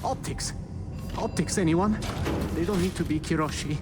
Optics. Optics, anyone? They don't need to be Kiroshi.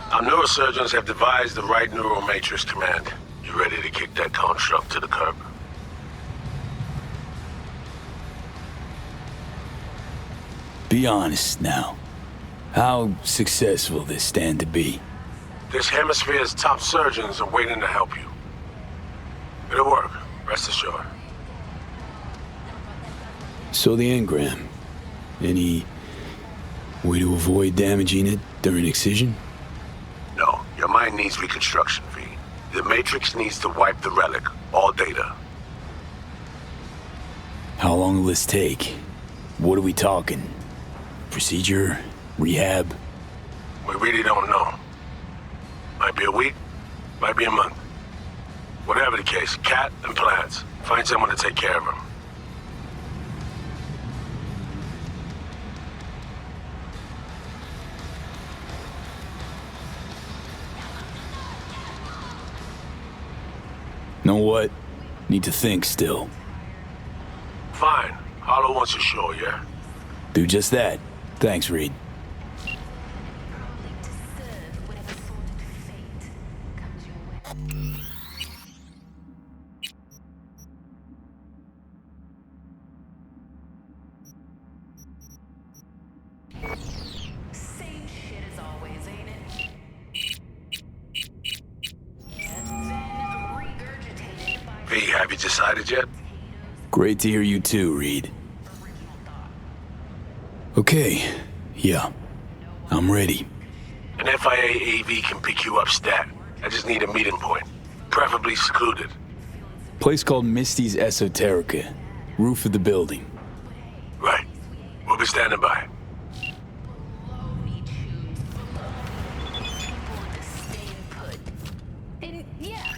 Our neurosurgeons have devised the right neural matrix command. You ready to kick that construct to the curb? Be honest now. How successful this stand to be? This hemisphere's top surgeons are waiting to help you. It'll work, rest assured. So the engram. Any way to avoid damaging it during excision? No, your mind needs reconstruction, V. The Matrix needs to wipe the relic, all data. How long will this take? What are we talking? Procedure? Rehab? We really don't know. Might be a week, might be a month. Whatever the case, Cat and plans. Find someone to take care of him. Know what? Need to think still. Fine. Hollow wants a show, yeah? Do just that. Thanks, Reed. Same shit as always, ain't it? Regurgitated by V, have you decided yet? Great to hear you too, Reed. Okay. Yeah. I'm ready. An FIA AV can pick you up stat. I just need a meeting point. Preferably secluded. Place called Misty's Esoterica. Roof of the building. Right. We'll be standing by. Lonely tunes below. People to stay put. And yeah.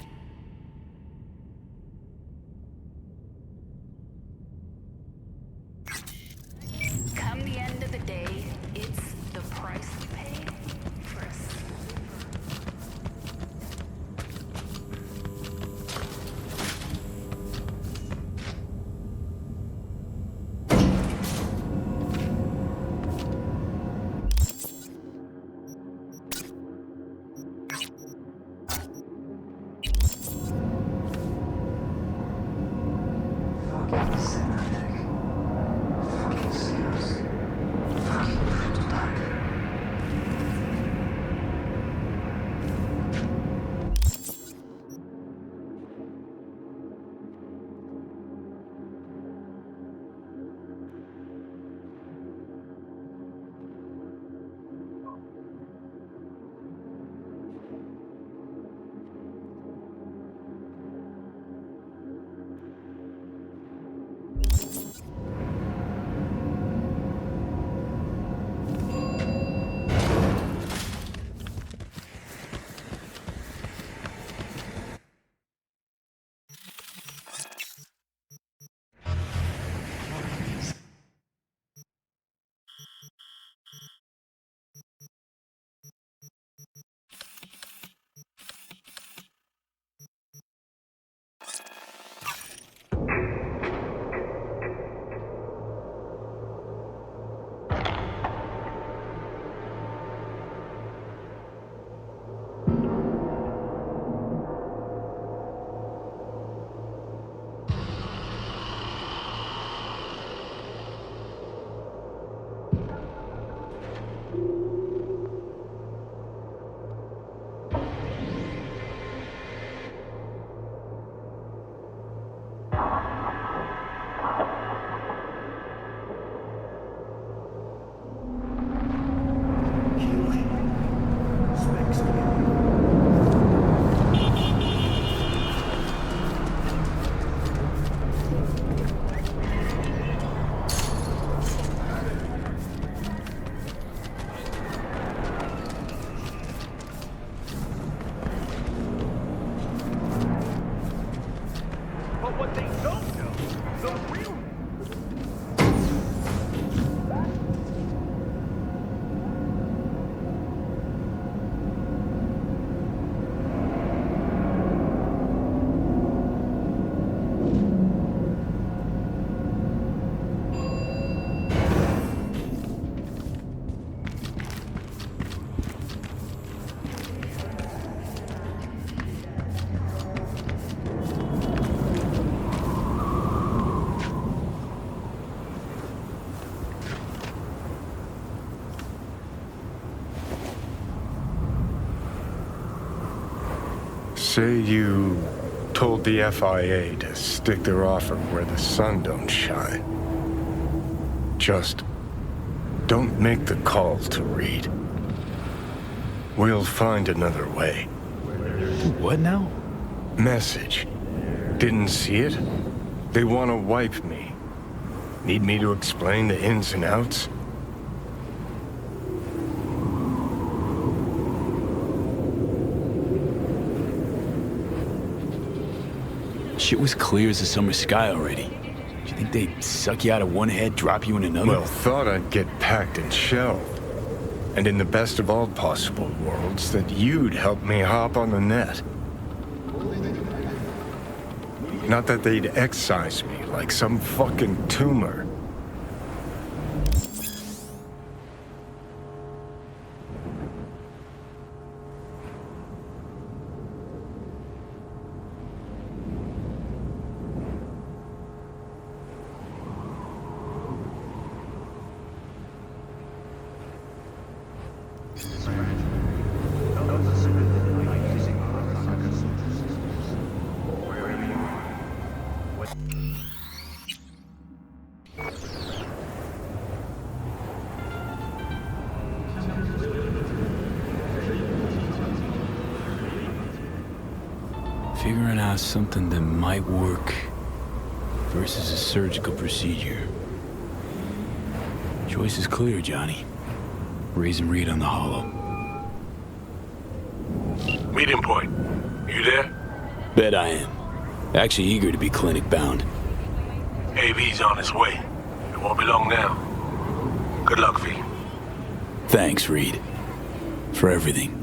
Come the end of the day, it's the price we pay for us. Say you told the FIA to stick their offer where the sun don't shine. Just don't make the call to Reed. We'll find another way. What now? Message. Didn't see it? They want to wipe me. Need me to explain the ins and outs? Shit was clear as the summer sky already. Do you think they'd suck you out of one head, drop you in another? Well, thought I'd get packed and shelved. And in the best of all possible worlds, that you'd help me hop on the net. Not that they'd excise me like some fucking tumor. Figuring out something that might work versus a surgical procedure. Choice is clear, Johnny. Raise and read on the hollow. Meeting point. You there? Bet I am. Actually eager to be clinic bound. AV's on his way. It won't be long now. Good luck, V. Thanks, Reed. For everything.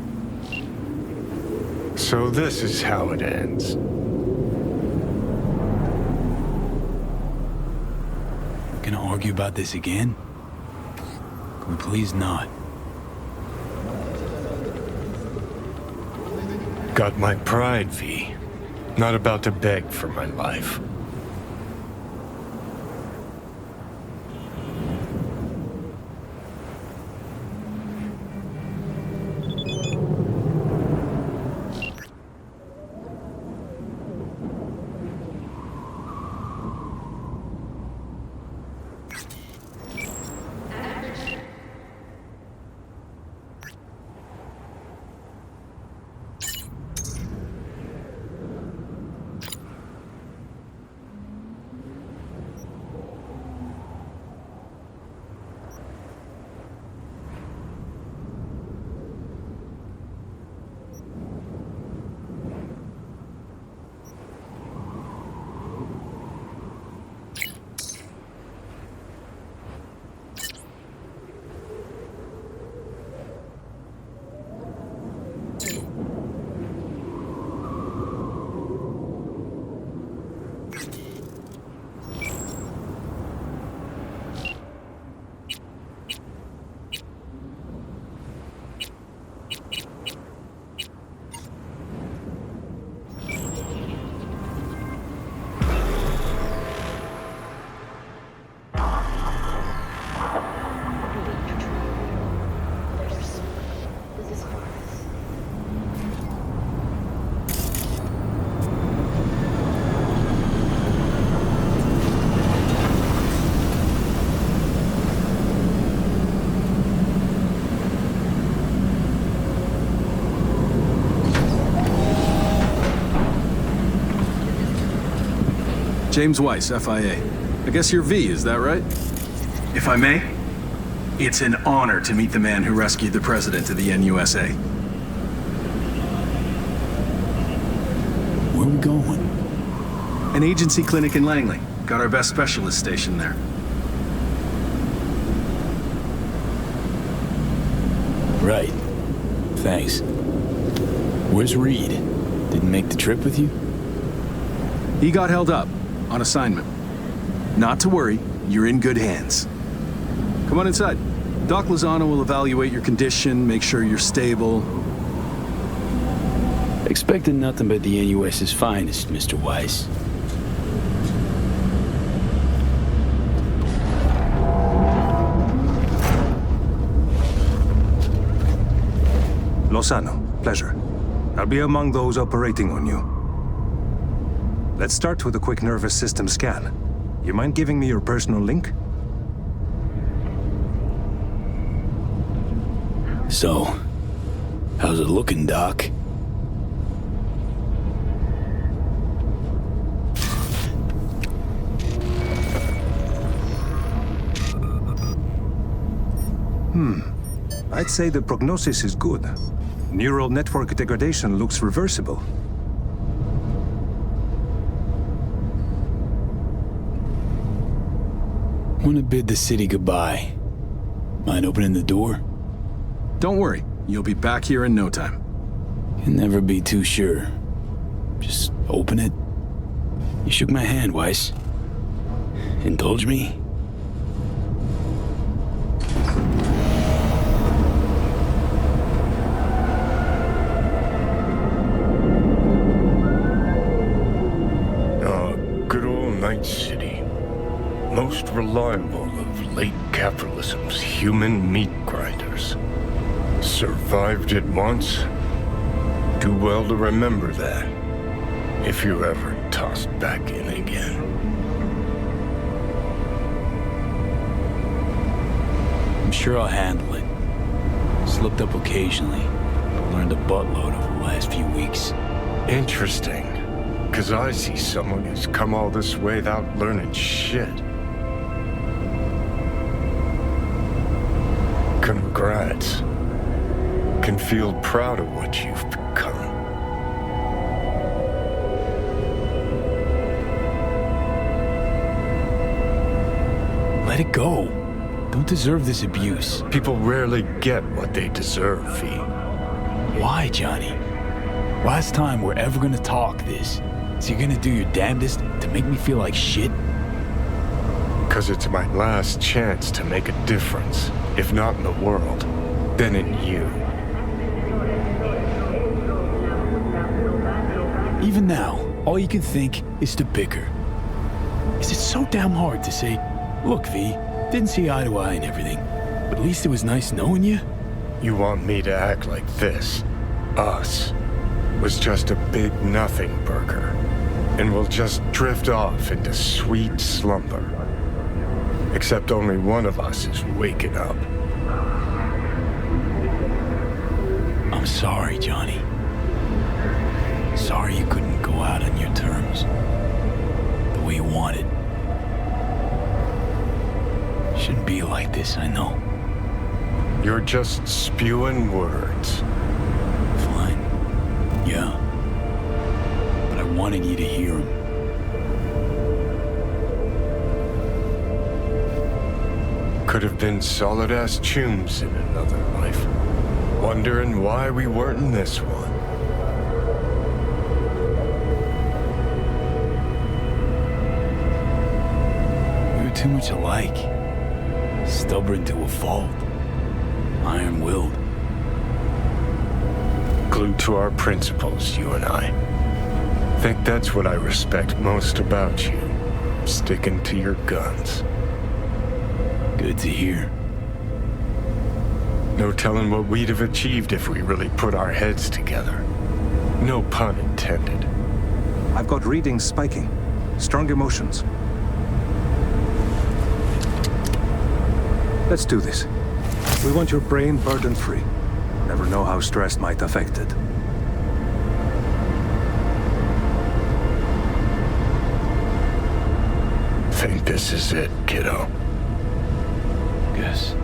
So this is how it ends. Gonna argue about this again? Can we please not? Got my pride, V. Not about to beg for my life. James Weiss, FIA. I guess you're V, is that right? If I may, it's an honor to meet the man who rescued the president of the NUSA. Where are we going? An agency clinic in Langley. Got our best specialist stationed there. Right. Thanks. Where's Reed? Didn't make the trip with you? He got held up, on assignment. Not to worry, you're in good hands. Come on inside. Doc Lozano will evaluate your condition, make sure you're stable. Expecting nothing but the NUS's finest, Mr. Weiss. Lozano, pleasure. I'll be among those operating on you. Let's start with a quick nervous system scan. You mind giving me your personal link? So, how's it looking, Doc? I'd say the prognosis is good. Neural network degradation looks reversible. Want to bid the city goodbye. Mind opening the door? Don't worry, you'll be back here in no time. Can never be too sure. Just open it. You shook my hand, Weiss. Indulge me? Good old Night City. Most reliable of late capitalism's human meat grinders. Survived it once. Do well to remember that, if you're ever tossed back in again. I'm sure I'll handle it. Slipped up occasionally, but learned a buttload over the last few weeks. Interesting, because I see someone who's come all this way without learning shit. Congrats. Can feel proud of what you've become. Let it go. Don't deserve this abuse. People rarely get what they deserve, V. Why, Johnny? Last time we're ever gonna talk this. So you're gonna do your damnedest to make me feel like shit? Because it's my last chance to make a difference. If not in the world, then in you. Even now, all you can think is to bicker. Is it so damn hard to say, look, V, didn't see eye to eye and everything, but at least it was nice knowing you? You want me to act like this? Us was just a big nothing burger, and we'll just drift off into sweet slumber. Except only one of us is waking up. I'm sorry, Johnny. Sorry you couldn't go out on your terms. The way you wanted. Shouldn't be like this, I know. You're just spewing words. Fine. Yeah. But I wanted you to hear them. Could have been solid-ass chooms in another life. Wondering why we weren't in this one. We were too much alike. Stubborn to a fault. Iron-willed. Glued to our principles, you and I. Think that's what I respect most about you. Sticking to your guns. Good to hear. No telling what we'd have achieved if we really put our heads together. No pun intended. I've got readings spiking. Strong emotions. Let's do this. We want your brain burden-free. Never know how stress might affect it. Think this is it, kiddo. Guess.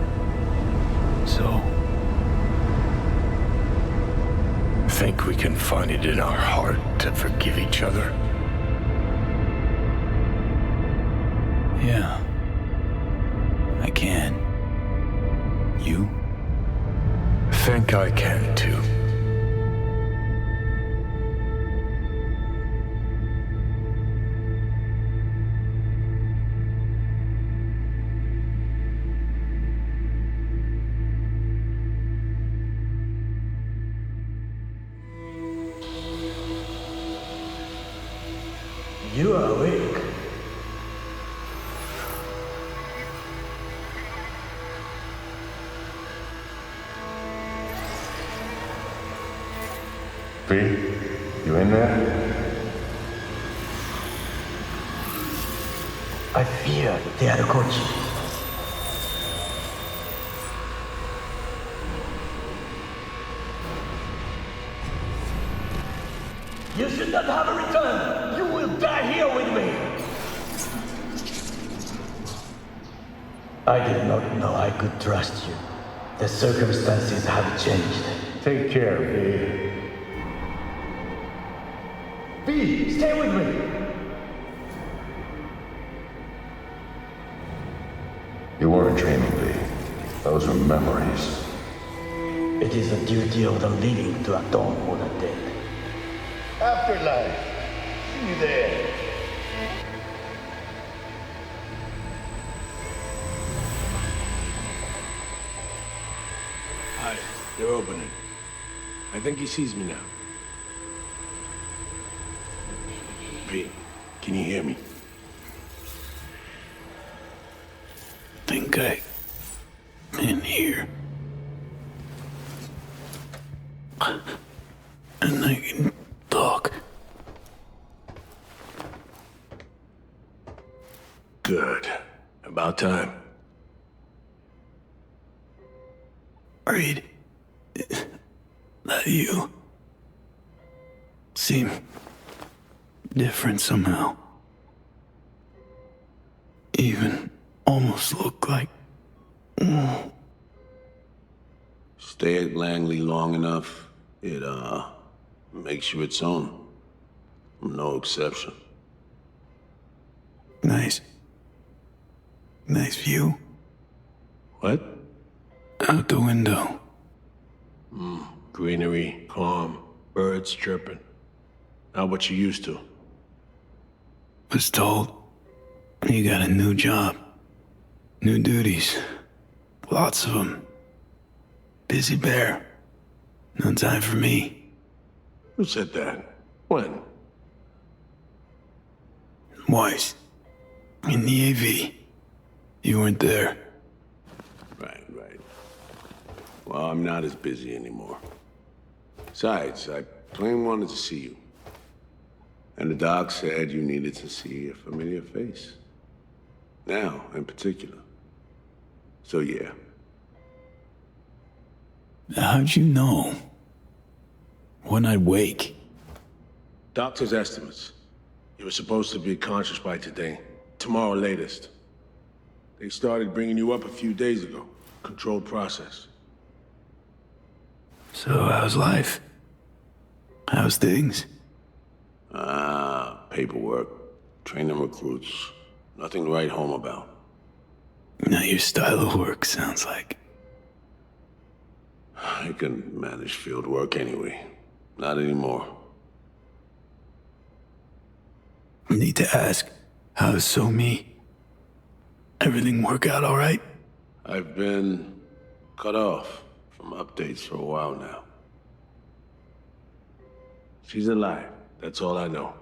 So? Think we can find it in our heart to forgive each other? Yeah. I can. You? Think I can too. You are awake. V, you in there? I fear they are coaching. You should not have a return. You will die here with me. I did not know I could trust you. The circumstances have changed. Take care, V. V, stay with me. You weren't dreaming, V. Those were memories. It is the duty of the living to atone for the dead. Afterlife. See you there. Hi, they're opening. I think he sees me now. Pete, can you hear me? Think I in here. And I can talk. Good. About time. Reed, that you seem different somehow. Even almost look like... Stay at Langley long enough, it, makes you its own. I'm no exception. Nice. Nice view. What? Out the window. Greenery, calm, birds chirping. Not what you used to. Was told you got a new job. New duties. Lots of them. Busy bear. No time for me. Who said that? When? Weiss. In the AV. You weren't there. Right. Well, I'm not as busy anymore. Besides, I plain wanted to see you. And the doc said you needed to see a familiar face. Now, in particular. So, yeah. How'd you know? When I'd wake? Doctor's estimates. You were supposed to be conscious by today. Tomorrow latest. They started bringing you up a few days ago. Controlled process. So how's life? How's things? Paperwork. Training recruits. Nothing to write home about. Not your style of work, sounds like. I can manage field work anyway. Not anymore. Need to ask, how's So-Mi? Everything work out all right? I've been cut off from updates for a while now. She's alive. That's all I know.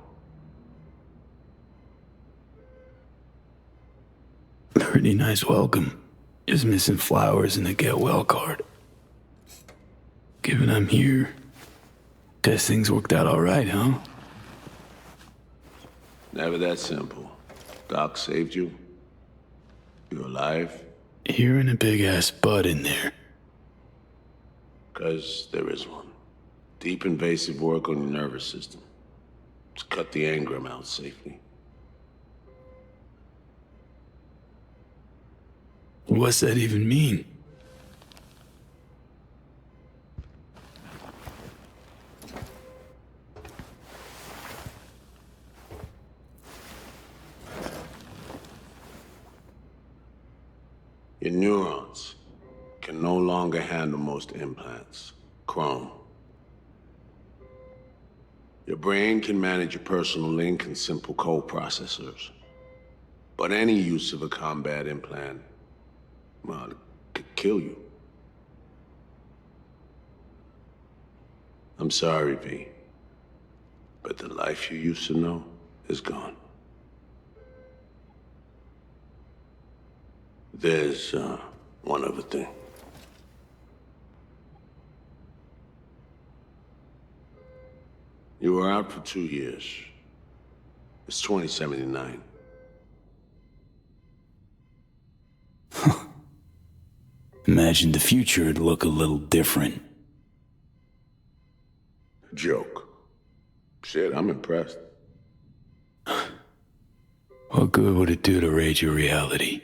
Pretty nice welcome. Just missing flowers and a get well card. Given I'm here, guess things worked out all right, huh? Never that simple. Doc saved you. You're alive. Hearing a big-ass bud in there. 'Cause there is one. Deep invasive work on your nervous system. To cut the engram out safely. What's that even mean? Your neurons can no longer handle most implants. Chrome. Your brain can manage your personal link and simple code processors. But any use of a combat implant, well, it could kill you. I'm sorry, V. But the life you used to know is gone. There's, one other thing. You were out for 2 years. It's 2079. Imagine the future would look a little different. Joke. Shit, I'm impressed. What good would it do to raid your reality?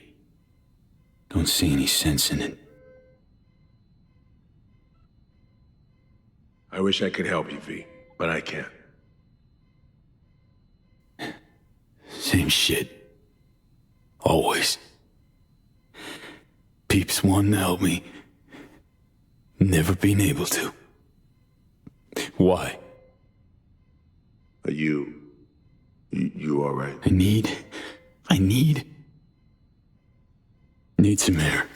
Don't see any sense in it. I wish I could help you, V, but I can't. Same shit. Always. Peeps wanting to help me. Never been able to. Why? Are you all right? I need some air.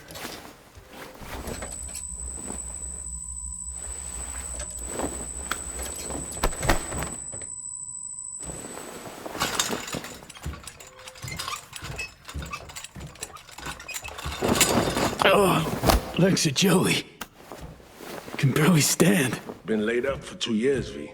Oh, legs are jelly. Can barely stand. Been laid up for 2 years, V.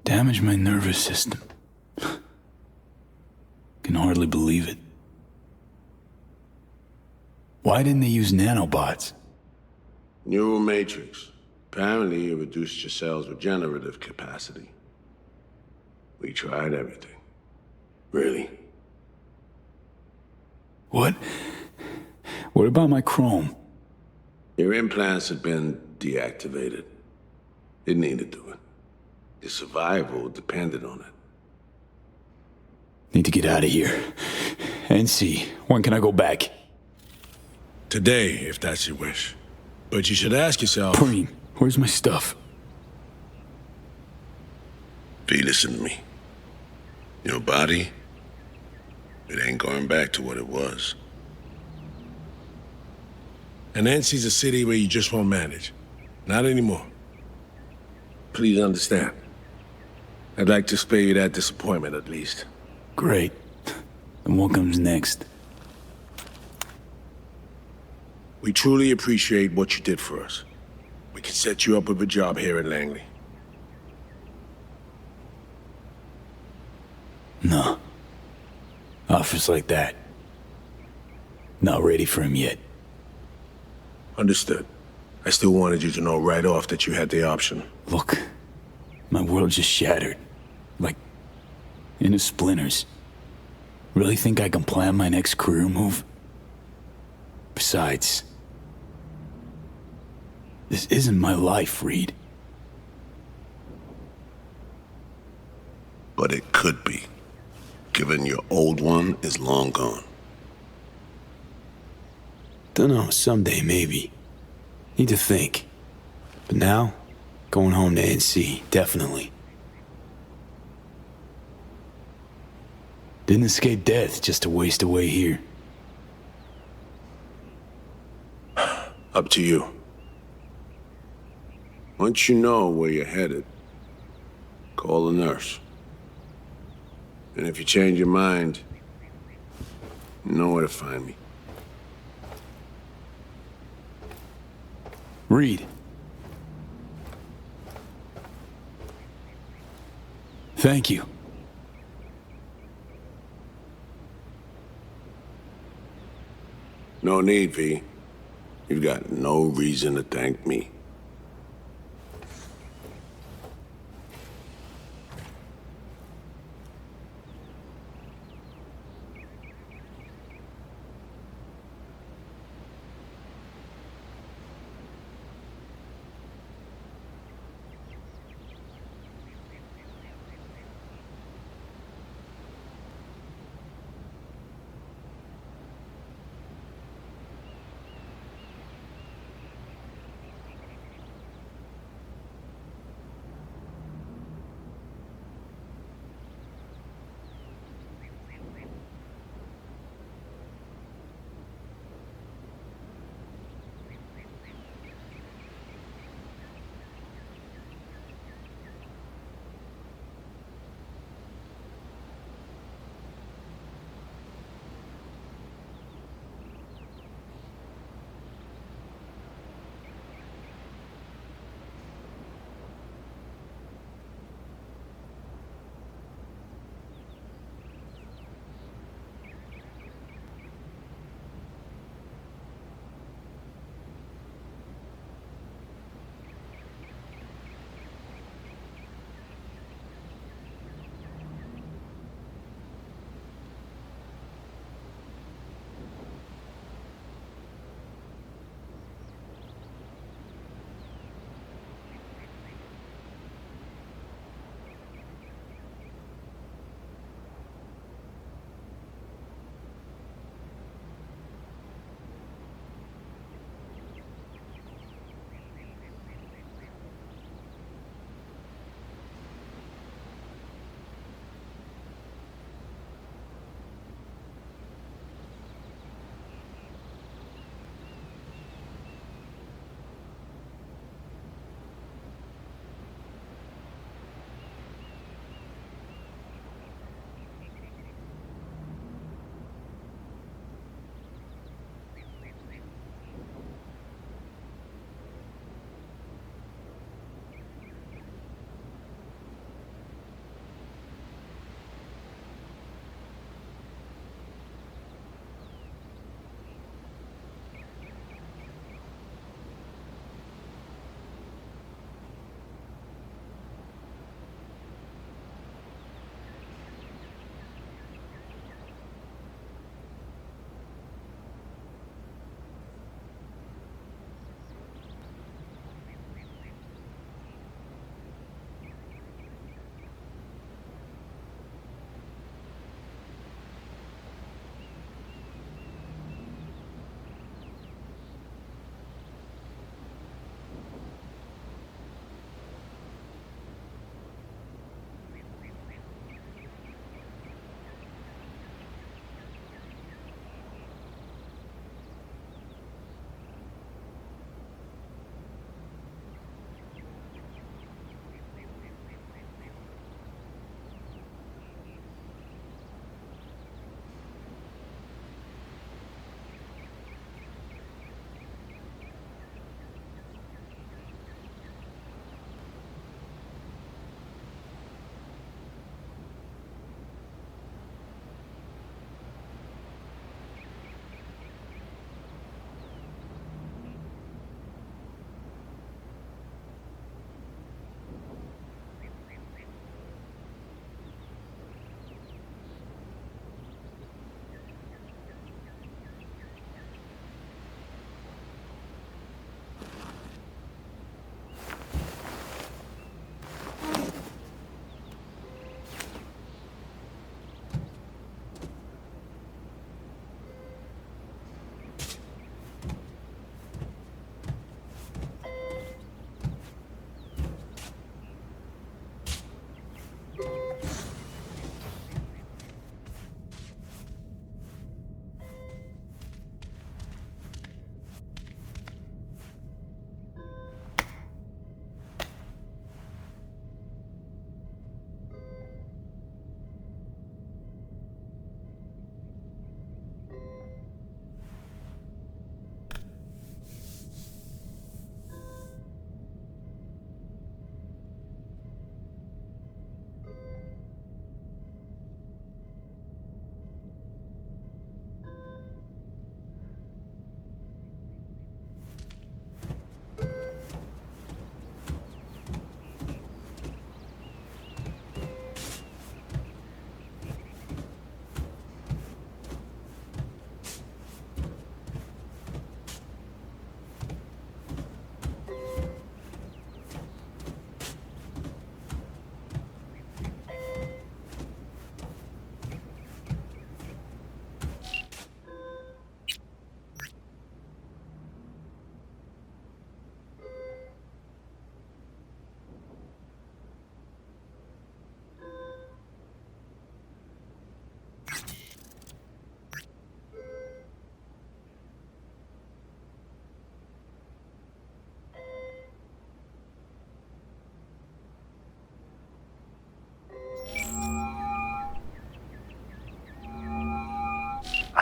Damaged my nervous system. Can hardly believe it. Why didn't they use nanobots? Neural matrix. Apparently, it reduced your cell's regenerative capacity. We tried everything. Really. What? What about my chrome? Your implants had been deactivated. It needed doing. Your survival depended on it. Need to get out of here. NC, when can I go back? Today, if that's your wish. But you should ask yourself... Preem, where's my stuff? V, listen to me. Your body, it ain't going back to what it was. And NC's a city where you just won't manage. Not anymore. Please understand. I'd like to spare you that disappointment, at least. Great. And what comes next? We truly appreciate what you did for us. We can set you up with a job here in Langley. No. Offers like that. Not ready for him yet. Understood. I still wanted you to know right off that you had the option. Look, my world just shattered. Like, into splinters. Really think I can plan my next career move? Besides, this isn't my life, Reed. But it could be, given your old one is long gone. Dunno, someday maybe. Need to think. But now, going home to NC, definitely. Didn't escape death just to waste away here. Up to you. Once you know where you're headed, call a nurse. And if you change your mind, you know where to find me. Reed. Thank you. No need, V. You've got no reason to thank me.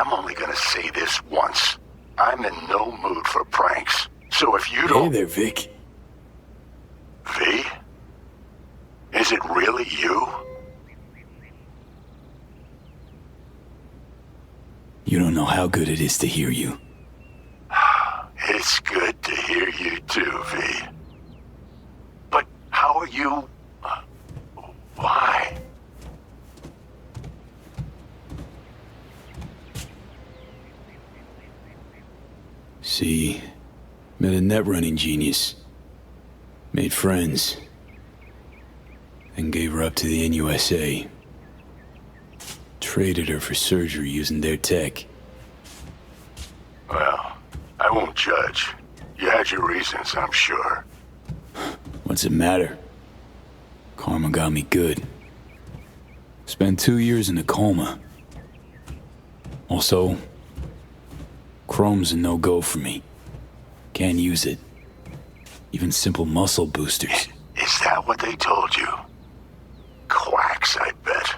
I'm only gonna say this once. I'm in no mood for pranks. So if you don't... Hey there, Vic. V? Is it really you? You don't know how good it is to hear you. It's good to hear you too, V. But how are you... Why? See, met a net running genius. Made friends. Then gave her up to the NUSA. Traded her for surgery using their tech. Well, I won't judge. You had your reasons, I'm sure. What's it matter? Karma got me good. Spent 2 years in a coma. Also, Chrome's a no-go for me. Can't use it. Even simple muscle boosters. Is that what they told you? Quacks, I bet.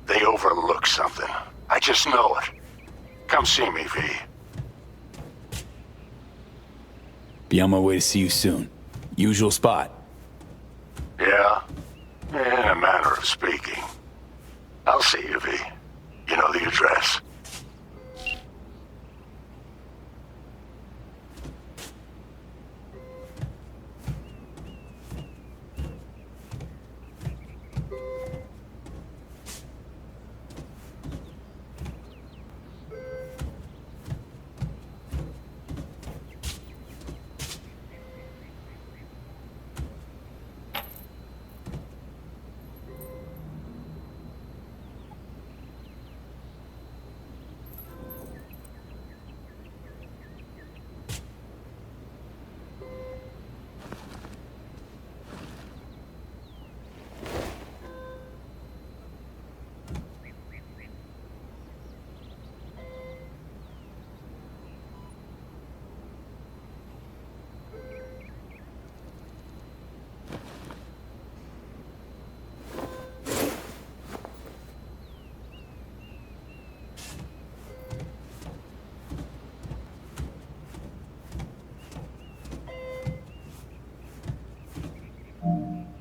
They overlook something. I just know it. Come see me, V. Be on my way to see you soon. Usual spot. Yeah? In a manner of speaking. I'll see you, V. You know the address.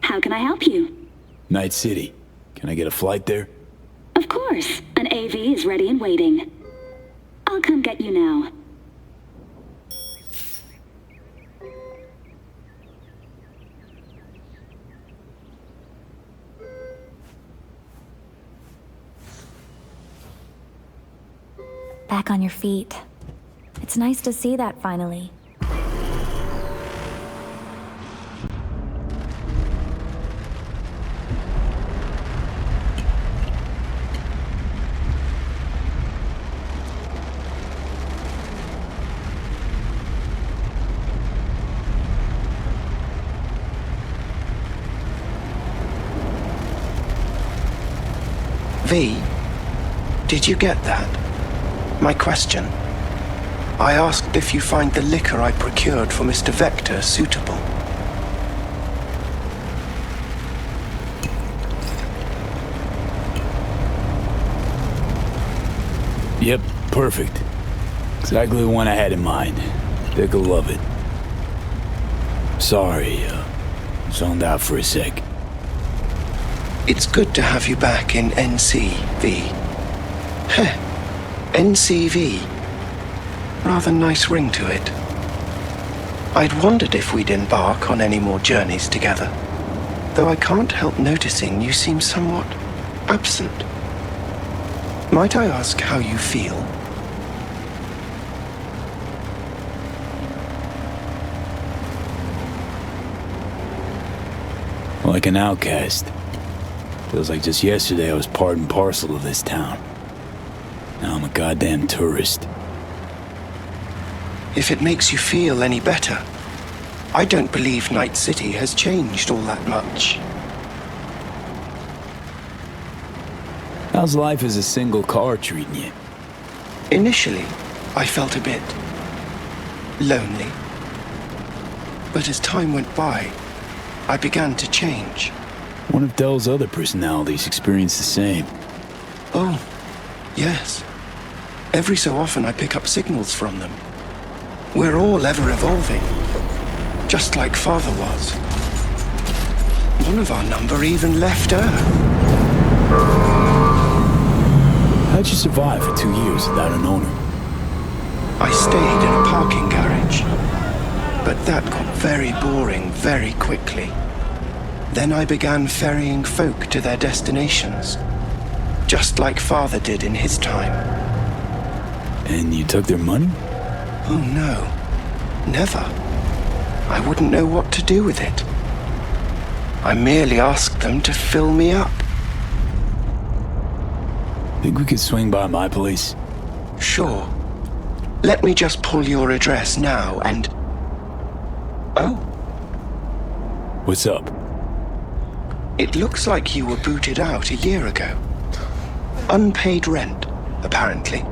How can I help you? Night City. Can I get a flight there? Of course. An AV is ready and waiting. I'll come get you now. Back on your feet. It's nice to see that finally. V, did you get that? My question. I asked if you find the liquor I procured for Mr. Vector suitable. Yep, perfect. Exactly the one I had in mind. Dick'll love it. Sorry, zoned out for a sec. It's good to have you back in NCV. Heh, NCV. Rather nice ring to it. I'd wondered if we'd embark on any more journeys together, though I can't help noticing you seem somewhat absent. Might I ask how you feel? Like an outcast. Feels like just yesterday I was part and parcel of this town. Now I'm a goddamn tourist. If it makes you feel any better, I don't believe Night City has changed all that much. How's life as a single car treating you? Initially, I felt a bit lonely. But as time went by, I began to change. One of Dell's other personalities experienced the same. Oh, yes. Every so often I pick up signals from them. We're all ever evolving, just like Father was. One of our number even left Earth. How'd you survive for 2 years without an owner? I stayed in a parking garage, but that got very boring very quickly. Then I began ferrying folk to their destinations, just like Father did in his time. And you took their money? Oh no, never. I wouldn't know what to do with it. I merely asked them to fill me up. Think we could swing by my place? Sure. Let me just pull your address now and... Oh. What's up? It looks like you were booted out a year ago. Unpaid rent, apparently.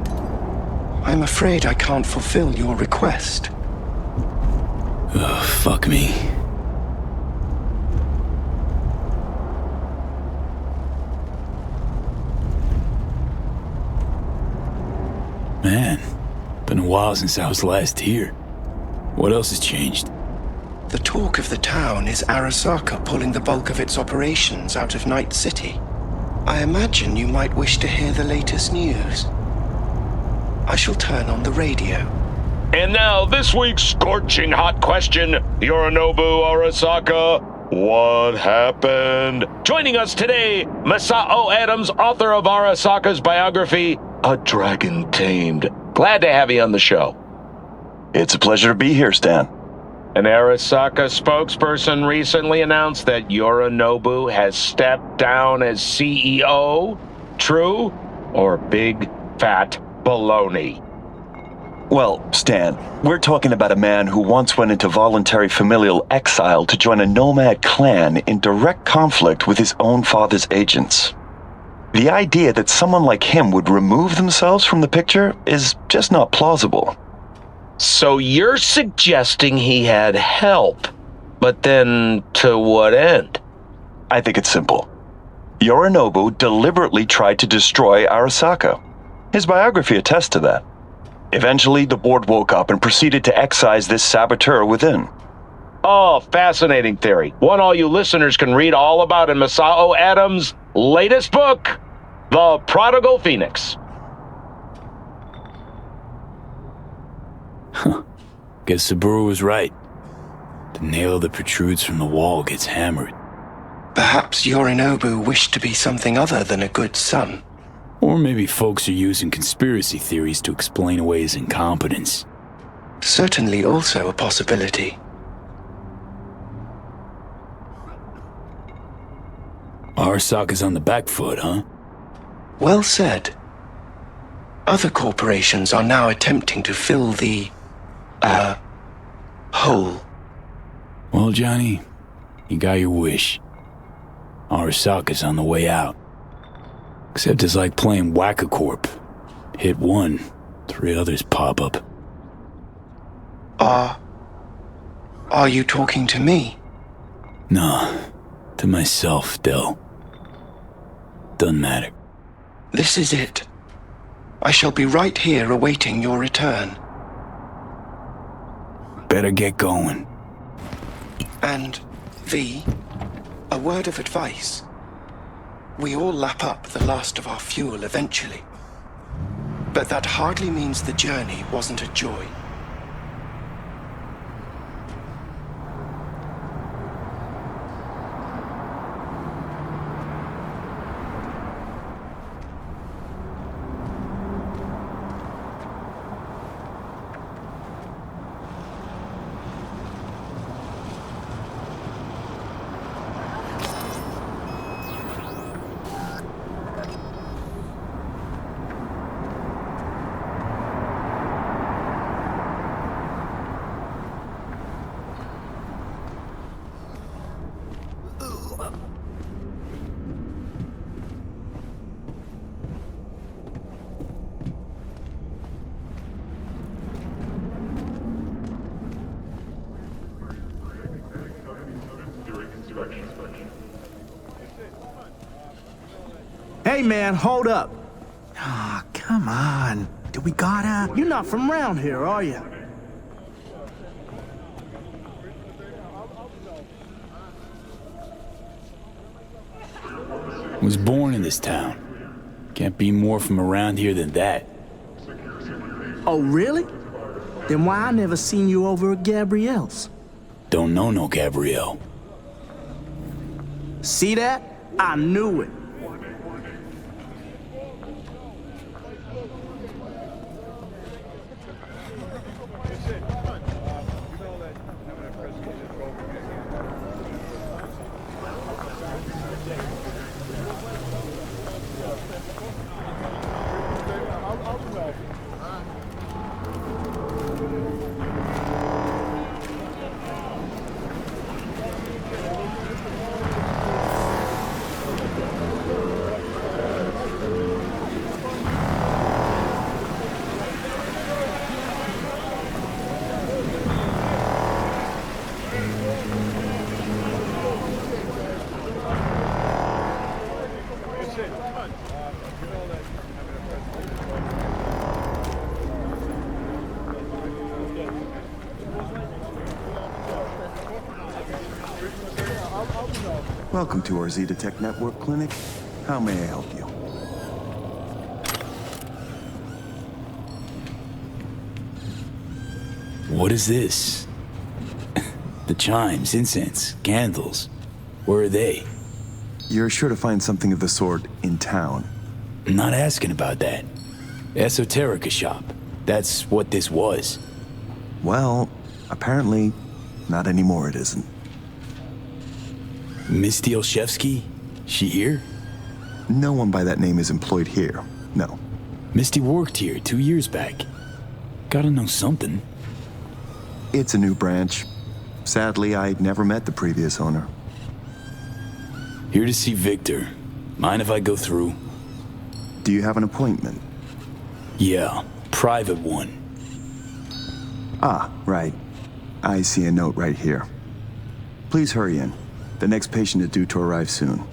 I'm afraid I can't fulfill your request. Oh, fuck me. Man, been a while since I was last here. What else has changed? The talk of the town is Arasaka pulling the bulk of its operations out of Night City. I imagine you might wish to hear the latest news. I shall turn on the radio. And now, this week's scorching hot question, Yorinobu Arasaka, what happened? Joining us today, Masao Adams, author of Arasaka's biography, A Dragon Tamed. Glad to have you on the show. It's a pleasure to be here, Stan. An Arasaka spokesperson recently announced that Yorinobu has stepped down as CEO. True or big fat baloney? Well, Stan, we're talking about a man who once went into voluntary familial exile to join a nomad clan in direct conflict with his own father's agents. The idea that someone like him would remove themselves from the picture is just not plausible. So you're suggesting he had help, but then to what end? I think it's simple. Yorinobu deliberately tried to destroy Arasaka. His biography attests to that. Eventually, the board woke up and proceeded to excise this saboteur within. Oh, fascinating theory. One all you listeners can read all about in Masao Adams' latest book, The Prodigal Phoenix. Huh. Guess Saburo was right. The nail that protrudes from the wall gets hammered. Perhaps Yorinobu wished to be something other than a good son. Or maybe folks are using conspiracy theories to explain away his incompetence. Certainly also a possibility. Arasaka's on the back foot, huh? Well said. Other corporations are now attempting to fill the... hole. Well, Johnny, you got your wish. Arasaka's on the way out. Except it's like playing Whack-A-Corp. Hit one, 3 others pop up. Are you talking to me? Nah, to myself, Del. Doesn't matter. This is it. I shall be right here awaiting your return. Better get going. And, V, a word of advice. We all lap up the last of our fuel eventually. But that hardly means the journey wasn't a joy. Hey man, hold up. Ah, come on. We gotta... You're not from around here, are you? Was born in this town. Can't be more from around here than that. Oh, really? Then why I never seen you over at Gabrielle's? Don't know no Gabrielle. See that? I knew it. Welcome to our Z-Detect Network Clinic. How may I help you? What is this? The chimes, incense, candles. Where are they? You're sure to find something of the sort in town. I'm not asking about that. Esoterica shop. That's what this was. Well, apparently, not anymore it isn't. Misty Olszewski? She here? No one by that name is employed here, no. Misty worked here 2 years back. Gotta know something. It's a new branch. Sadly, I never met the previous owner. Here to see Victor. Mind if I go through? Do you have an appointment? Yeah, private one. Ah, right. I see a note right here. Please hurry in. The next patient is due to arrive soon.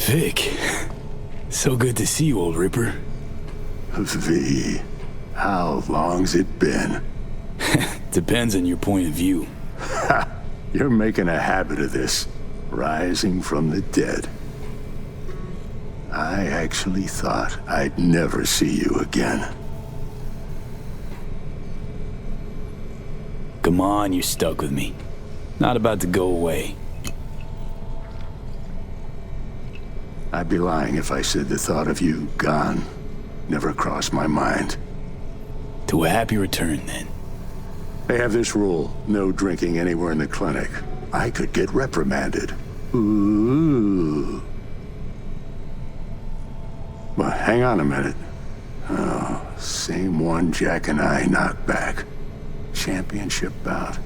Vic, so good to see you, old Ripper. V, how long's it been? Depends on your point of view. Ha! You're making a habit of this, rising from the dead. I actually thought I'd never see you again. Come on, you're stuck with me. Not about to go away. I'd be lying if I said the thought of you gone never crossed my mind. To a happy return, then. They have this rule, no drinking anywhere in the clinic. I could get reprimanded. Ooh. But hang on a minute. Oh, same one Jack and I knocked back. Championship bout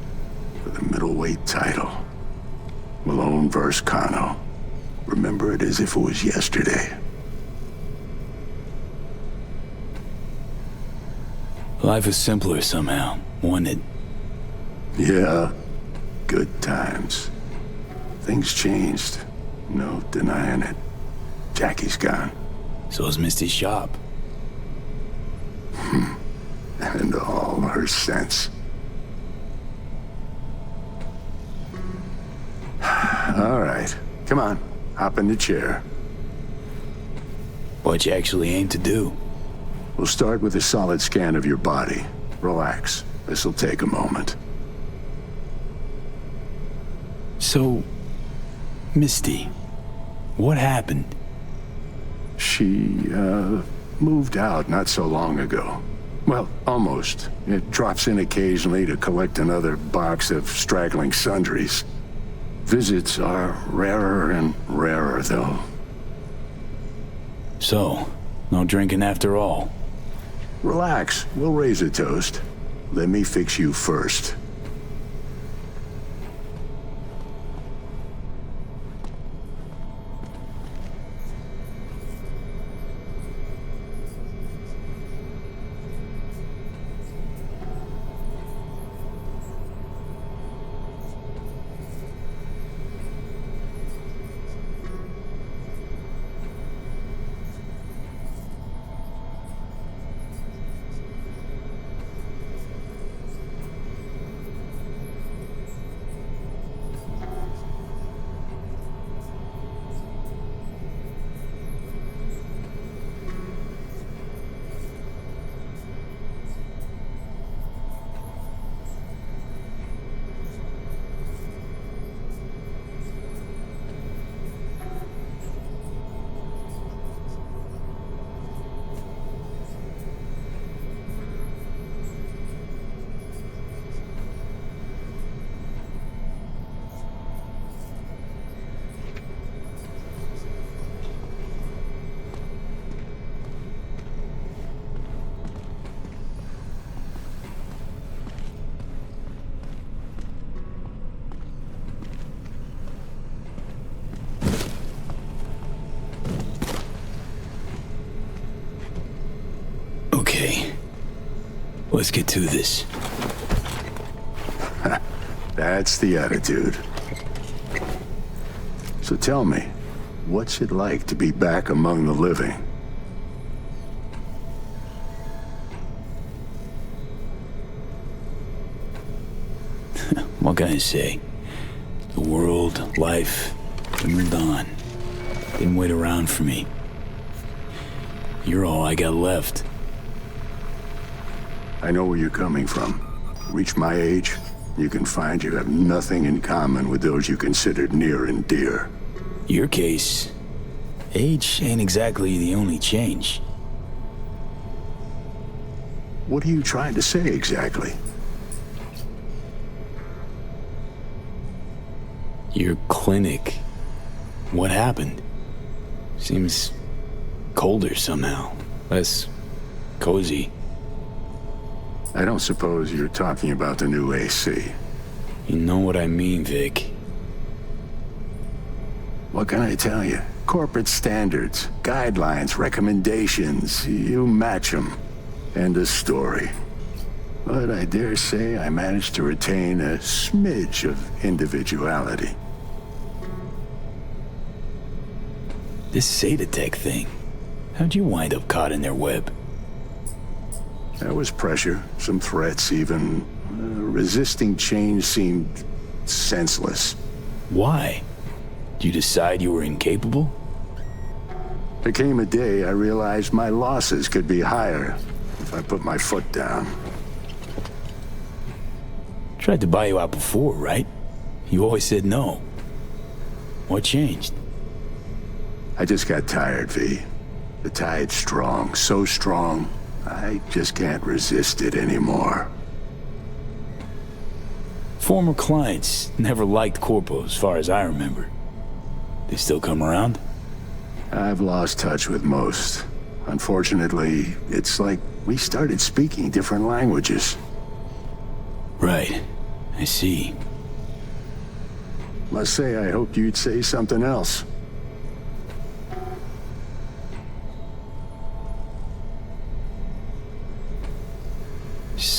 for the middleweight title. Malone versus Kano. Remember it as if it was yesterday. Life is simpler somehow, wasn't it? Yeah, good times. Things changed. No denying it. Jackie's gone. So is Misty's shop. And all her sense. All right. Come on. Hop in the chair. What you actually aim to do? We'll start with a solid scan of your body. Relax. This'll take a moment. So, Misty, what happened? She, moved out not so long ago. Well, almost. It drops in occasionally to collect another box of straggling sundries. Visits are rarer and rarer, though. So, no drinking after all? Relax. We'll raise a toast. Let me fix you first. Okay. Let's get to this. That's the attitude. So tell me, what's it like to be back among the living? What can I say? The world, life, they moved on. Didn't wait around for me. You're all I got left. I know where you're coming from. Reach my age, you can find you have nothing in common with those you considered near and dear. Your case, age ain't exactly the only change. What are you trying to say exactly? Your clinic. What happened? Seems colder somehow. Less cozy. I don't suppose you're talking about the new AC. You know what I mean, Vic. What can I tell you? Corporate standards, guidelines, recommendations, you match them. End of story. But I dare say I managed to retain a smidge of individuality. This Zetatech thing. How'd you wind up caught in their web? There was pressure, some threats even. Resisting change seemed senseless. Why? Did you decide you were incapable? There came a day I realized my losses could be higher if I put my foot down. Tried to buy you out before, right? You always said no. What changed? I just got tired, V. The tide's strong, so strong, I just can't resist it anymore. Former clients never liked Corpo, as far as I remember. They still come around? I've lost touch with most. Unfortunately, it's like we started speaking different languages. Right. I see. Must say I hoped you'd say something else.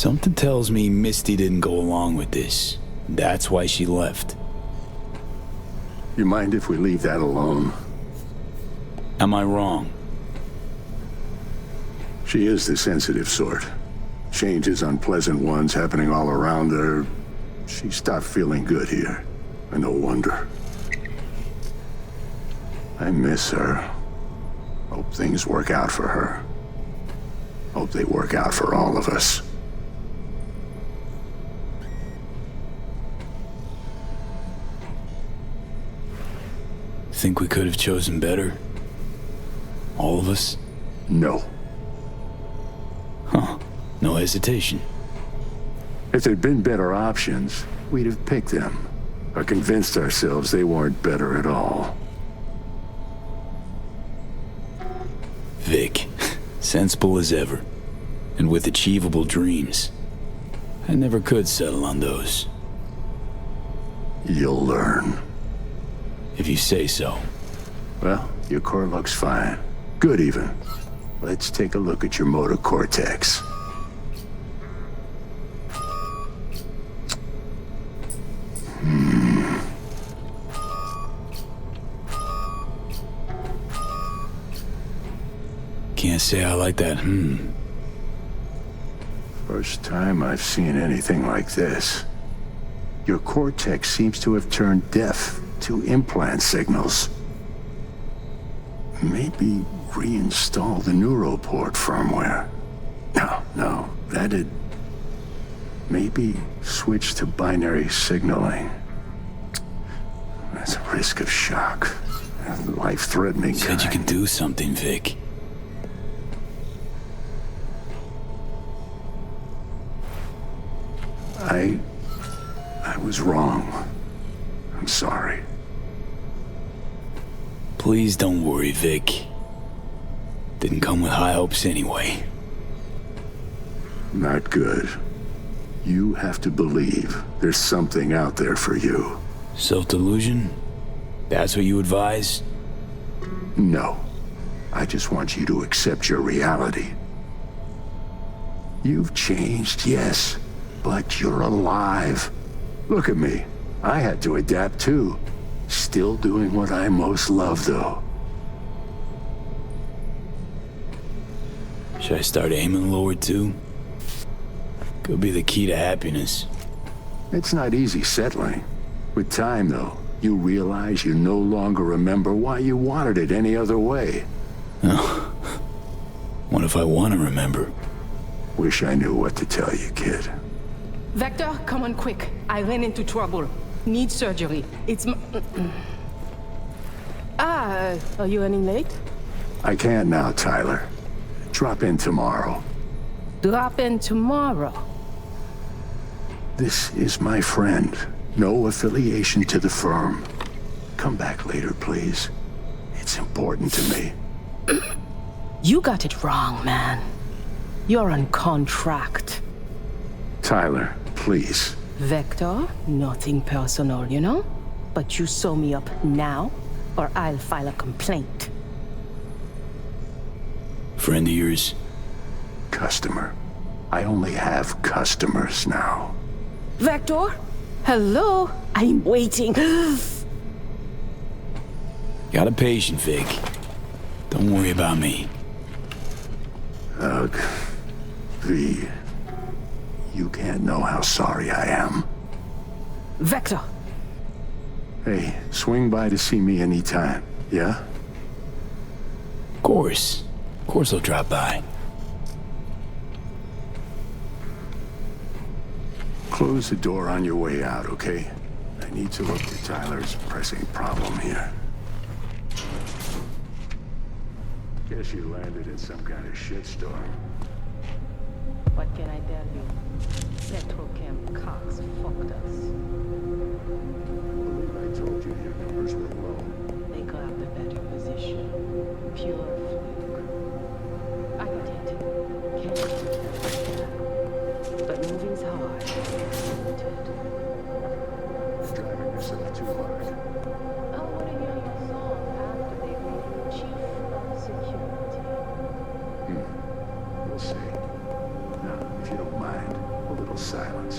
Something tells me Misty didn't go along with this. That's why she left. You mind if we leave that alone? Am I wrong? She is the sensitive sort. Changes, unpleasant ones happening all around her. She stopped feeling good here. And no wonder. I miss her. Hope things work out for her. Hope they work out for all of us. Think we could have chosen better? All of us? No. Huh. No hesitation. If there'd been better options, we'd have picked them. Or convinced ourselves they weren't better at all. Vic, sensible as ever. And with achievable dreams. I never could settle on those. You'll learn. If you say so. Well, your core looks fine. Good even. Let's take a look at your motor cortex. Can't say I like that, First time I've seen anything like this. Your cortex seems to have turned deaf to implant signals. Maybe reinstall the neuroport firmware. No, that'd... Maybe switch to binary signaling. That's a risk of shock. Life-threatening Said you could do something, Vic. I was wrong. I'm sorry. Please don't worry, Vic. Didn't come with high hopes anyway. Not good. You have to believe there's something out there for you. Self-delusion? That's what you advise? No. I just want you to accept your reality. You've changed, yes, but you're alive. Look at me. I had to adapt too. Still doing what I most love, though. Should I start aiming lower too? Could be the key to happiness. It's not easy settling. With time, though, you realize you no longer remember why you wanted it any other way. Oh. What if I want to remember? Wish I knew what to tell you, kid. Vector, come on quick. I ran into trouble. Need surgery. It's are you running late? I can't now, Tyler. Drop in tomorrow. Drop in tomorrow? This is my friend. No affiliation to the firm. Come back later, please. It's important to me. You got it wrong, man. You're on contract. Tyler, please. Vector, nothing personal, you know? But you sew me up now, or I'll file a complaint. Friend of yours? Customer. I only have customers now. Vector? Hello? I'm waiting. Got a patient, Vic. Don't worry about me. Ugh. V. You can't know how sorry I am. Vector! Hey, swing by to see me anytime, yeah? Of course I'll drop by. Close the door on your way out, okay? I need to look at Tyler's pressing problem here. Guess you landed in some kind of shitstorm. What can I tell you? Petrochem Cox fucked us. I believe I told you your numbers were low. They grabbed a better position. Pure fluke. I got hit. Can't but moving's hard. You're driving yourself too hard. I want to hear your song after they made you chief of security. We'll see. Now, if you don't mind, a little silence.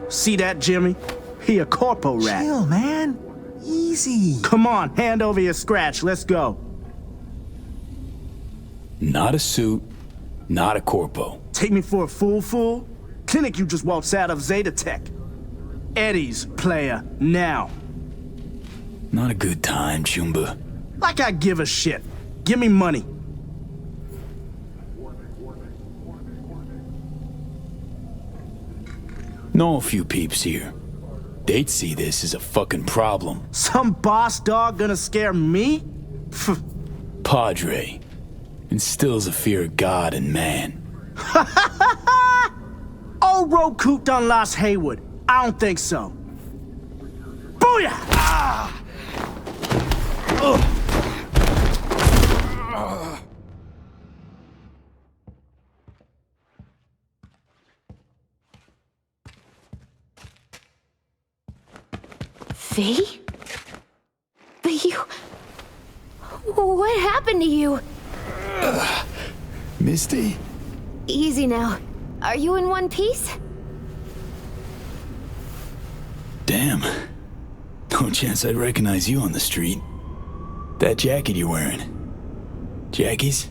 See that, Jimmy? He a corpo rat. Chill, man. Easy. Come on, hand over your scratch. Let's go. Not a suit, not a corpo. Take me for a fool? Clinic you just waltzed out of Zeta Tech. Eddie's player, now. Not a good time, Chumba. Like I give a shit. Give me money. Know a few peeps here. They'd see this as a fucking problem. Some boss dog gonna scare me? Padre instills a fear of God and man. Old road cooped on Las Haywood. I don't think so. Booyah! Ah! Ugh. V? But you... What happened to you? Misty? Easy now. Are you in one piece? Damn. No chance I'd recognize you on the street. That jacket you're wearing. Jackie's?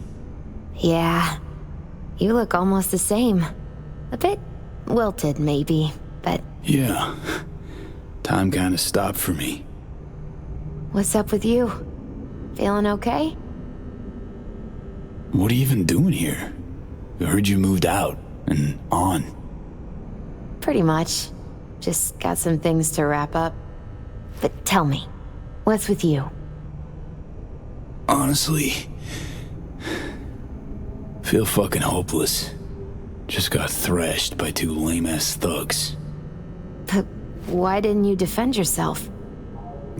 Yeah. You look almost the same. A bit wilted, maybe, but... Yeah. Time kinda stopped for me. What's up with you? Feeling okay? What are you even doing here? I heard you moved out and on. Pretty much. Just got some things to wrap up. But tell me, what's with you? Honestly, feel fucking hopeless. Just got thrashed by two lame-ass thugs. But why didn't you defend yourself?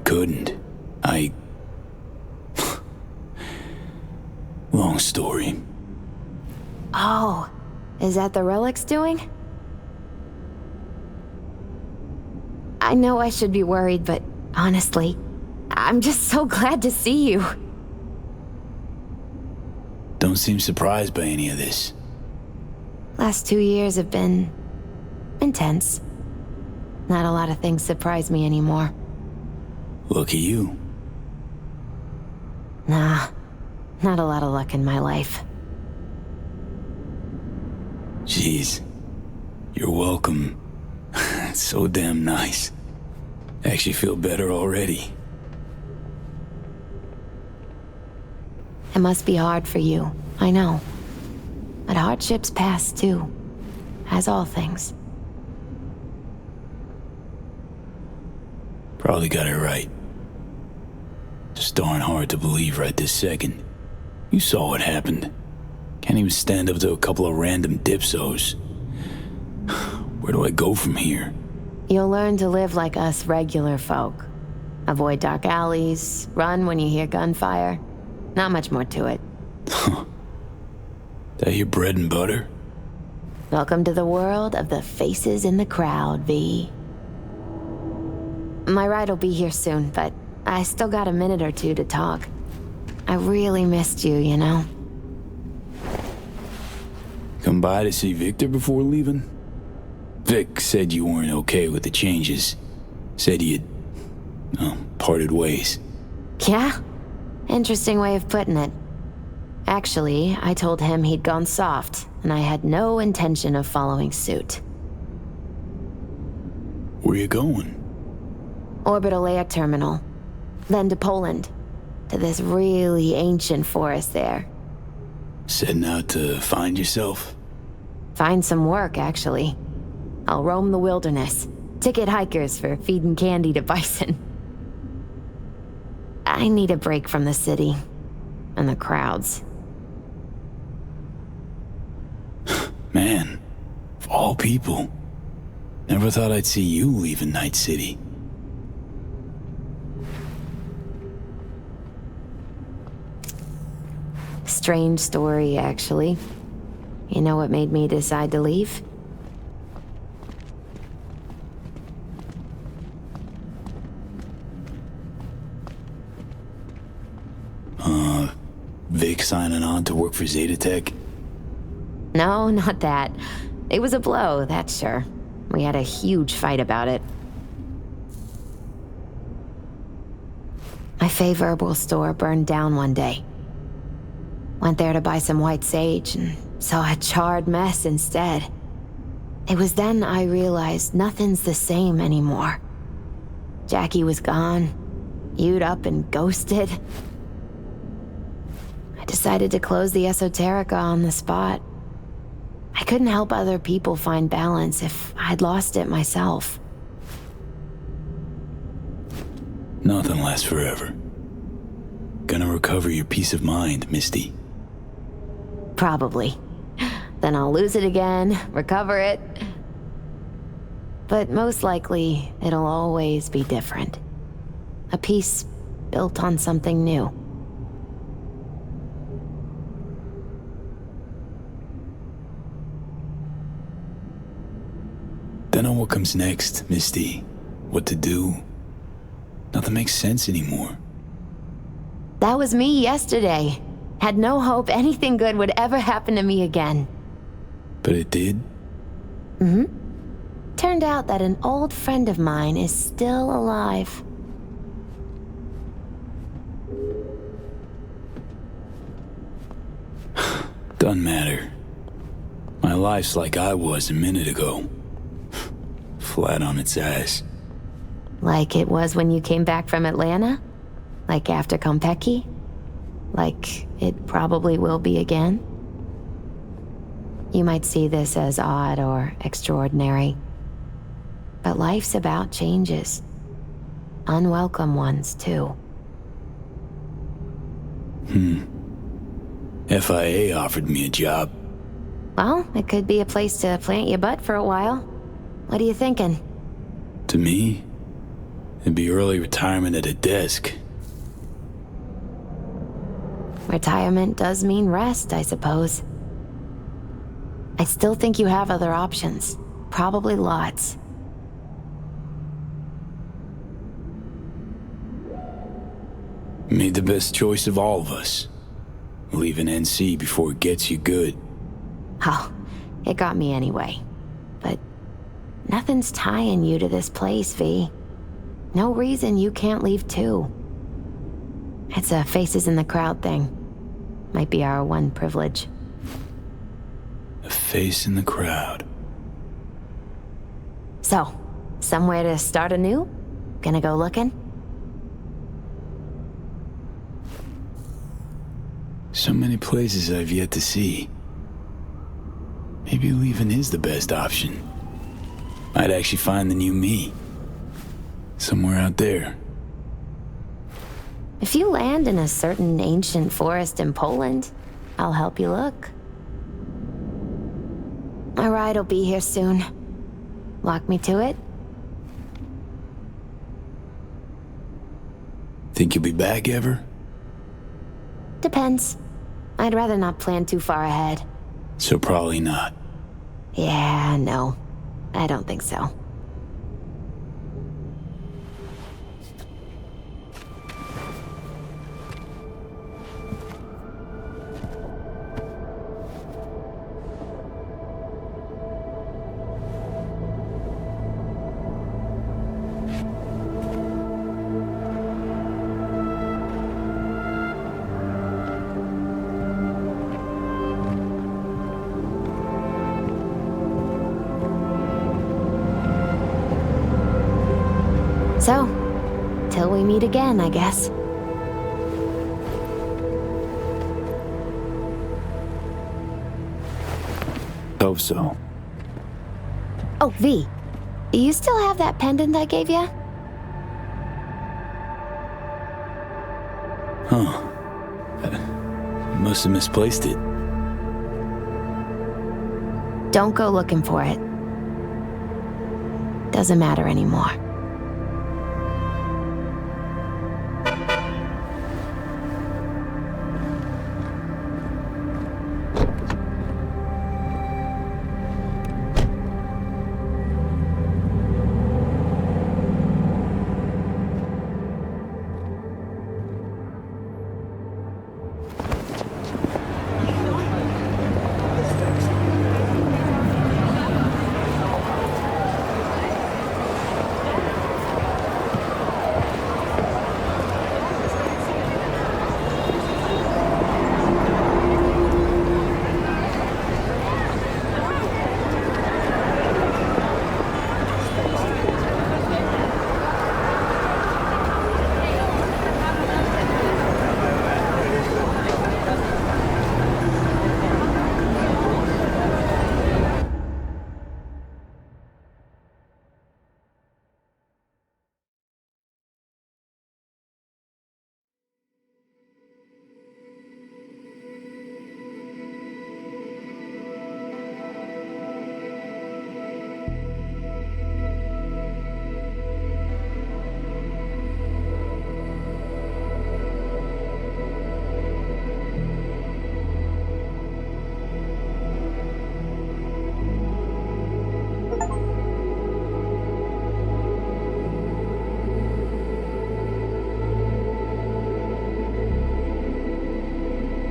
Couldn't. Long story. Oh, is that the Relic's doing? I know I should be worried, but honestly, I'm just so glad to see you. Don't seem surprised by any of this. Last 2 years have been intense. Not a lot of things surprise me anymore. Lucky you. Nah, not a lot of luck in my life. Jeez, you're welcome. It's so damn nice. Actually feel better already. It must be hard for you, I know. But hardships pass too, as all things. Probably got it right. Just darn hard to believe right this second. You saw what happened. Can't even stand up to a couple of random dipsos. Where do I go from here? You'll learn to live like us regular folk. Avoid dark alleys, run when you hear gunfire. Not much more to it. That your bread and butter? Welcome to the world of the faces in the crowd, V. My ride will be here soon, but I still got a minute or two to talk. I really missed you, you know? Come by to see Victor before leaving? Vic said you weren't okay with the changes. Said you'd, parted ways. Yeah? Interesting way of putting it. Actually, I told him he'd gone soft, and I had no intention of following suit. Where you going? Orbital air terminal. Then to Poland. To this really ancient forest there. Setting out to find yourself? Find some work, actually. I'll roam the wilderness. Ticket hikers for feeding candy to bison. I need a break from the city. And the crowds. Man, of all people. Never thought I'd see you leaving Night City. Strange story, actually. You know what made me decide to leave? Vic signing on to work for Zeta Tech? No, not that. It was a blow, that's sure. We had a huge fight about it. My favorite herbal store burned down one day. Went there to buy some white sage and saw a charred mess instead. It was then I realized nothing's the same anymore. Jackie was gone, You'd up and ghosted. I decided to close the Esoterica on the spot. I couldn't help other people find balance if I'd lost it myself. Nothing lasts forever. Gonna recover your peace of mind, Misty. Probably. Then I'll lose it again, recover it. But most likely, it'll always be different. A piece built on something new. Don't know what comes next, Misty. What to do. Nothing makes sense anymore. That was me yesterday. Had no hope anything good would ever happen to me again. But it did? Mm-hmm. Turned out that an old friend of mine is still alive. Doesn't matter. My life's like I was a minute ago. Flat on its ass. Like it was when you came back from Atlanta? Like after Konpeki? Like it probably will be again? You might see this as odd or extraordinary. But life's about changes. Unwelcome ones, too. FIA offered me a job. Well, it could be a place to plant your butt for a while. What are you thinking? To me, it'd be early retirement at a desk. Retirement does mean rest, I suppose. I still think you have other options. Probably lots. Made the best choice of all of us. Leaving NC before it gets you good. Oh, it got me anyway. But nothing's tying you to this place, V. No reason you can't leave too. It's a faces in the crowd thing. Might be our one privilege. A face in the crowd. So, somewhere to start anew? Gonna go looking? So many places I've yet to see. Maybe leaving is the best option. Might actually find the new me. Somewhere out there. If you land in a certain ancient forest in Poland, I'll help you look. My ride will be here soon. Walk me to it? Think you'll be back ever? Depends. I'd rather not plan too far ahead. So probably not. Yeah, no. I don't think so. So, till we meet again, I guess. Hope so. Oh, V. You still have that pendant I gave you? Huh. Must have misplaced it. Don't go looking for it. Doesn't matter anymore.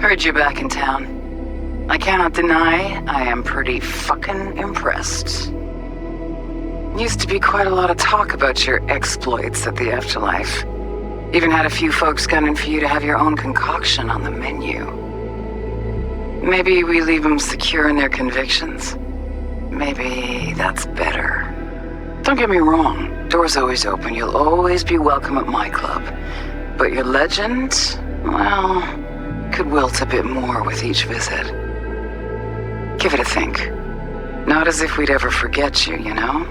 Heard you're back in town. I cannot deny I am pretty fucking impressed. Used to be quite a lot of talk about your exploits at the Afterlife. Even had a few folks gunning for you to have your own concoction on the menu. Maybe we leave them secure in their convictions. Maybe that's better. Don't get me wrong, door's always open. You'll always be welcome at my club. But your legend, well, could wilt a bit more with each visit. Give it a think. Not as if we'd ever forget you, you know?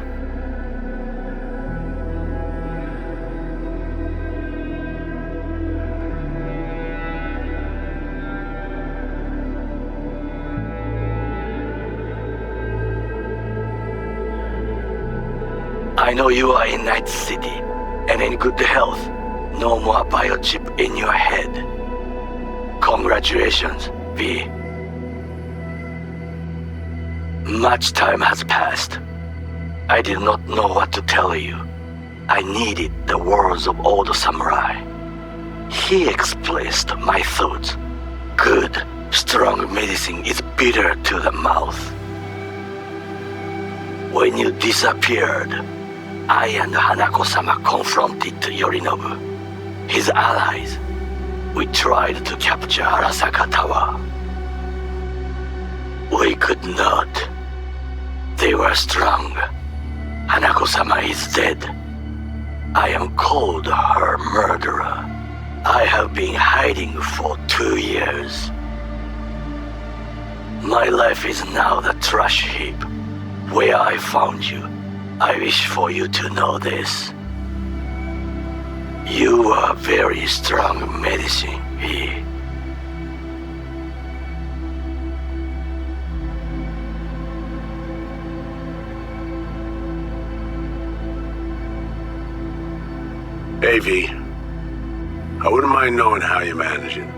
I know you are in Night City, and in good health. No more biochip in your head. Congratulations, V. Much time has passed. I did not know what to tell you. I needed the words of old samurai. He expressed my thoughts. Good, strong medicine is bitter to the mouth. When you disappeared, I and Hanako-sama confronted Yorinobu, his allies. We tried to capture Arasaka Tower. We could not. They were strong. Hanako-sama is dead. I am called her murderer. I have been hiding for 2 years. My life is now the trash heap. Where I found you, I wish for you to know this. You are very strong medicine, V. Hey, V. I wouldn't mind knowing how you're managing.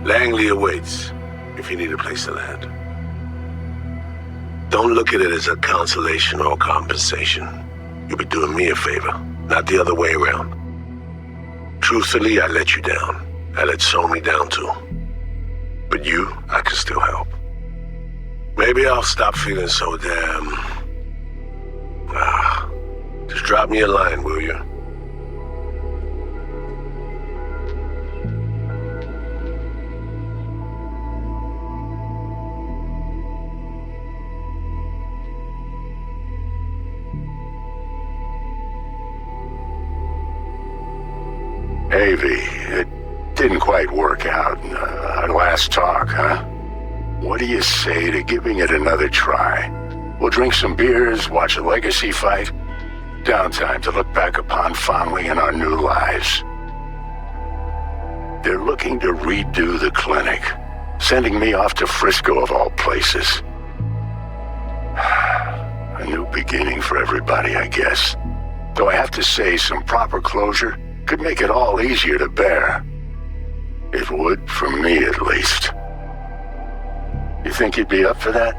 Langley awaits, if you need a place to land. Don't look at it as a consolation or compensation. You'll be doing me a favor, not the other way around. Truthfully, I let you down. I let Somi down too. But you, I can still help. Maybe I'll stop feeling so damn... just drop me a line, will you? Hey, V, it didn't quite work out. Our last talk, huh? What do you say to giving it another try? We'll drink some beers, watch a legacy fight. Downtime to look back upon fondly in our new lives. They're looking to redo the clinic, sending me off to Frisco of all places. A new beginning for everybody, I guess. Though I have to say, some proper closure could make it all easier to bear. It would, for me at least. You think you'd be up for that?